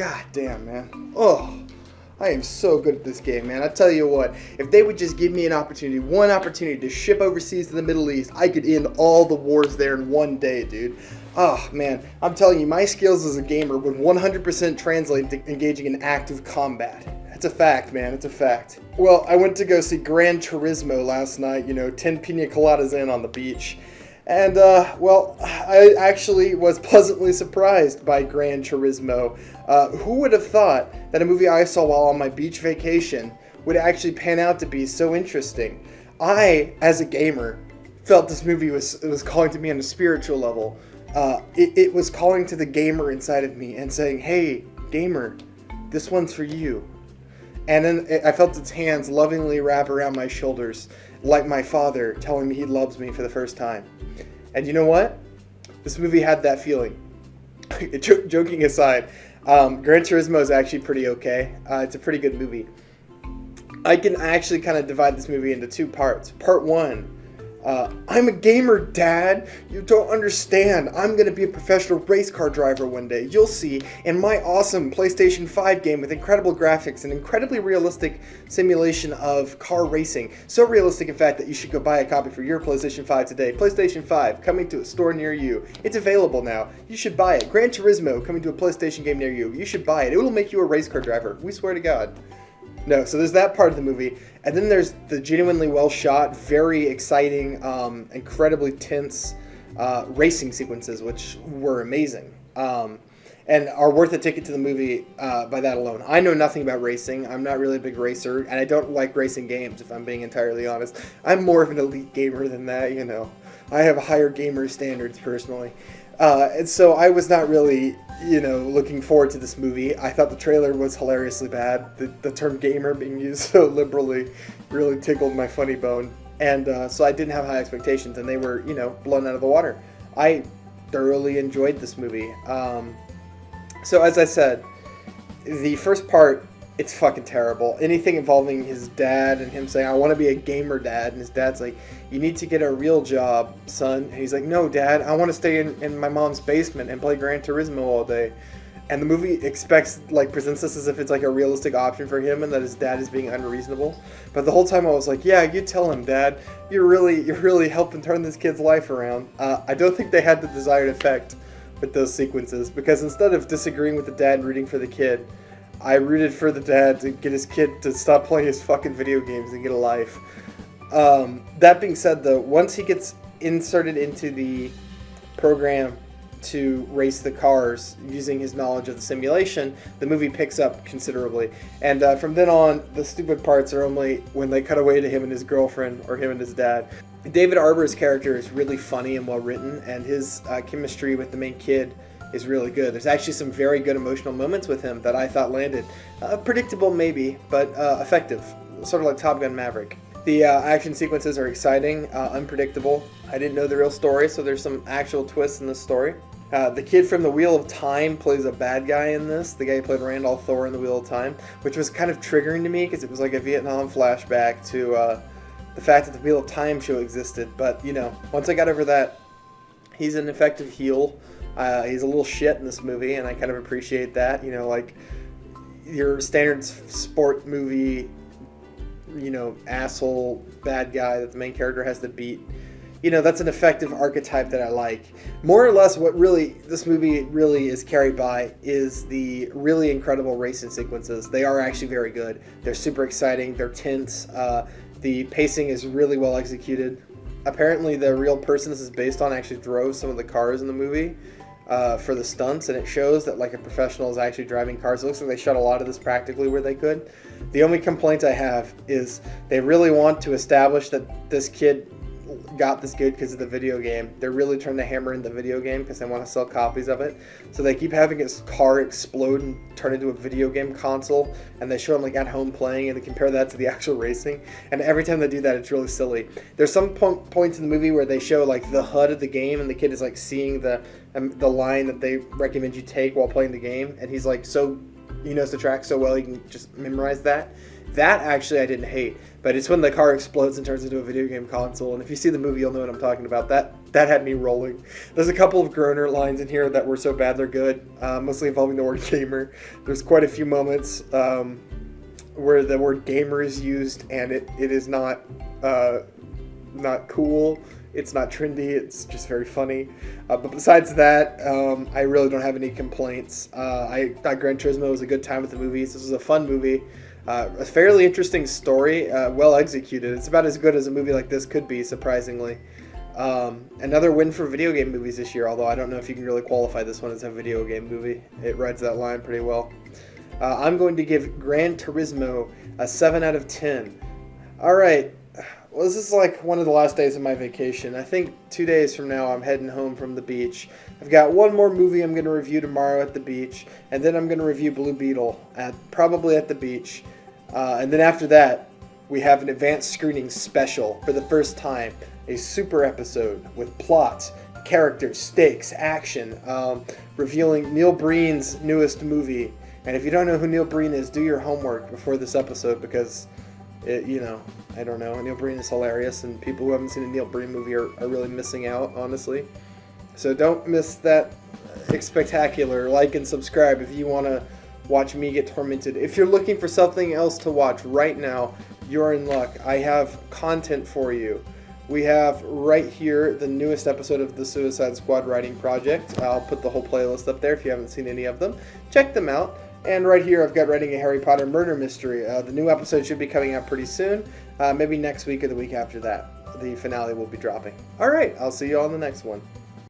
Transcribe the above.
God damn, man. Oh, I am so good at this game, man. I tell you what, if they would just give me one opportunity to ship overseas to the Middle East, I could end all the wars there in one day, dude. Oh, man, I'm telling you, my skills as a gamer would 100% translate to engaging in active combat. It's a fact, man. It's a fact. Well, I went to go see Gran Turismo last night, 10 pina coladas in on the beach. And, well, I actually was pleasantly surprised by Gran Turismo. Who would have thought that a movie I saw while on my beach vacation would actually pan out to be so interesting? I, as a gamer, felt this movie was calling to me on a spiritual level. It was calling to the gamer inside of me and saying, hey, gamer, this one's for you. And then I felt its hands lovingly wrap around my shoulders, like my father telling me he loves me for the first time. And you know what? This movie had that feeling. Joking aside, Gran Turismo is actually pretty okay. It's a pretty good movie. I can actually kind of divide this movie into two parts. Part one, I'm a gamer, Dad. You don't understand. I'm going to be a professional race car driver one day. You'll see in my awesome PlayStation 5 game with incredible graphics and incredibly realistic simulation of car racing. So realistic, in fact, that you should go buy a copy for your PlayStation 5 today. PlayStation 5 coming to a store near you. It's available now. You should buy it. Gran Turismo coming to a PlayStation game near you. You should buy it. It will make you a race car driver. We swear to God. No, so there's that part of the movie, and then there's the genuinely well-shot, very exciting, incredibly tense racing sequences, which were amazing, and are worth a ticket to the movie by that alone. I know nothing about racing. I'm not really a big racer, and I don't like racing games, if I'm being entirely honest. I'm more of an elite gamer than that, I have higher gamer standards, personally. And so I was not really, looking forward to this movie. I thought the trailer was hilariously bad. The term gamer being used so liberally really tickled my funny bone. And so I didn't have high expectations, and they were, blown out of the water. I thoroughly enjoyed this movie. So as I said, the first part, it's fucking terrible. Anything involving his dad and him saying, I want to be a gamer, Dad. And his dad's like, you need to get a real job, son. And he's like, no, Dad, I want to stay in my mom's basement and play Gran Turismo all day. And the movie presents this as if it's like a realistic option for him and that his dad is being unreasonable. But the whole time I was like, yeah, you tell him, Dad. You're really helping turn this kid's life around. I don't think they had the desired effect with those sequences, because instead of disagreeing with the dad and rooting for the kid, I rooted for the dad to get his kid to stop playing his fucking video games and get a life. That being said, though, once he gets inserted into the program to race the cars using his knowledge of the simulation, the movie picks up considerably. And from then on, the stupid parts are only when they cut away to him and his girlfriend or him and his dad. David Arbor's character is really funny and well written, and his chemistry with the main kid is really good. There's actually some very good emotional moments with him that I thought landed. Predictable maybe, but effective. Sort of like Top Gun Maverick. The action sequences are exciting, unpredictable. I didn't know the real story, so there's some actual twists in the story. The kid from The Wheel of Time plays a bad guy in this. The guy who played Randall Thor in The Wheel of Time, which was kind of triggering to me because it was like a Vietnam flashback to the fact that the Wheel of Time show existed. But, once I got over that, he's an effective heel. He's a little shit in this movie, and I kind of appreciate that. Like your standard sport movie, asshole bad guy that the main character has to beat. That's an effective archetype that I like. More or less what this movie really is carried by is the really incredible racing sequences. They are actually very good. They're super exciting. They're tense. The pacing is really well executed. Apparently the real person this is based on actually drove some of the cars in the movie for the stunts, and it shows that like a professional is actually driving cars. It looks like they shot a lot of this practically where they could. The only complaint I have is they really want to establish that this kid got this good because of the video game. They're really trying to hammer in the video game because they want to sell copies of it. So they keep having his car explode and turn into a video game console, and they show him like at home playing, and they compare that to the actual racing. And every time they do that, it's really silly. There's some points in the movie where they show like the HUD of the game, and the kid is like seeing the line that they recommend you take while playing the game, and he's like he knows the track so well he can just memorize that. That actually I didn't hate, but it's when the car explodes and turns into a video game console, and if you see the movie you'll know what I'm talking about. That That had me rolling. There's a couple of groaner lines in here that were so bad they're good, mostly involving the word gamer. There's quite a few moments where the word gamer is used, and it is not cool. It's not trendy. It's just very funny. But besides that, I really don't have any complaints. I thought Gran Turismo was a good time with the movies. This was a fun movie. A fairly interesting story, well executed. It's about as good as a movie like this could be, surprisingly. Another win for video game movies this year, although I don't know if you can really qualify this one as a video game movie. It rides that line pretty well. I'm going to give Gran Turismo a 7 out of 10. Alright, well, this is like one of the last days of my vacation. I think 2 days from now I'm heading home from the beach. I've got one more movie I'm going to review tomorrow at the beach, and then I'm going to review Blue Beetle, probably at the beach. And then after that, we have an advanced screening special for the first time. A super episode with plot, characters, stakes, action, revealing Neil Breen's newest movie. And if you don't know who Neil Breen is, do your homework before this episode, because, I don't know. Neil Breen is hilarious, and people who haven't seen a Neil Breen movie are really missing out, honestly. So don't miss that spectacular. Like and subscribe if you want to watch me get tormented. If you're looking for something else to watch right now, you're in luck. I have content for you. We have right here the newest episode of the Suicide Squad Writing Project. I'll put the whole playlist up there if you haven't seen any of them. Check them out. And right here I've got Writing a Harry Potter Murder Mystery. The new episode should be coming out pretty soon. Maybe next week or the week after that. The finale will be dropping. Alright, I'll see you all in the next one.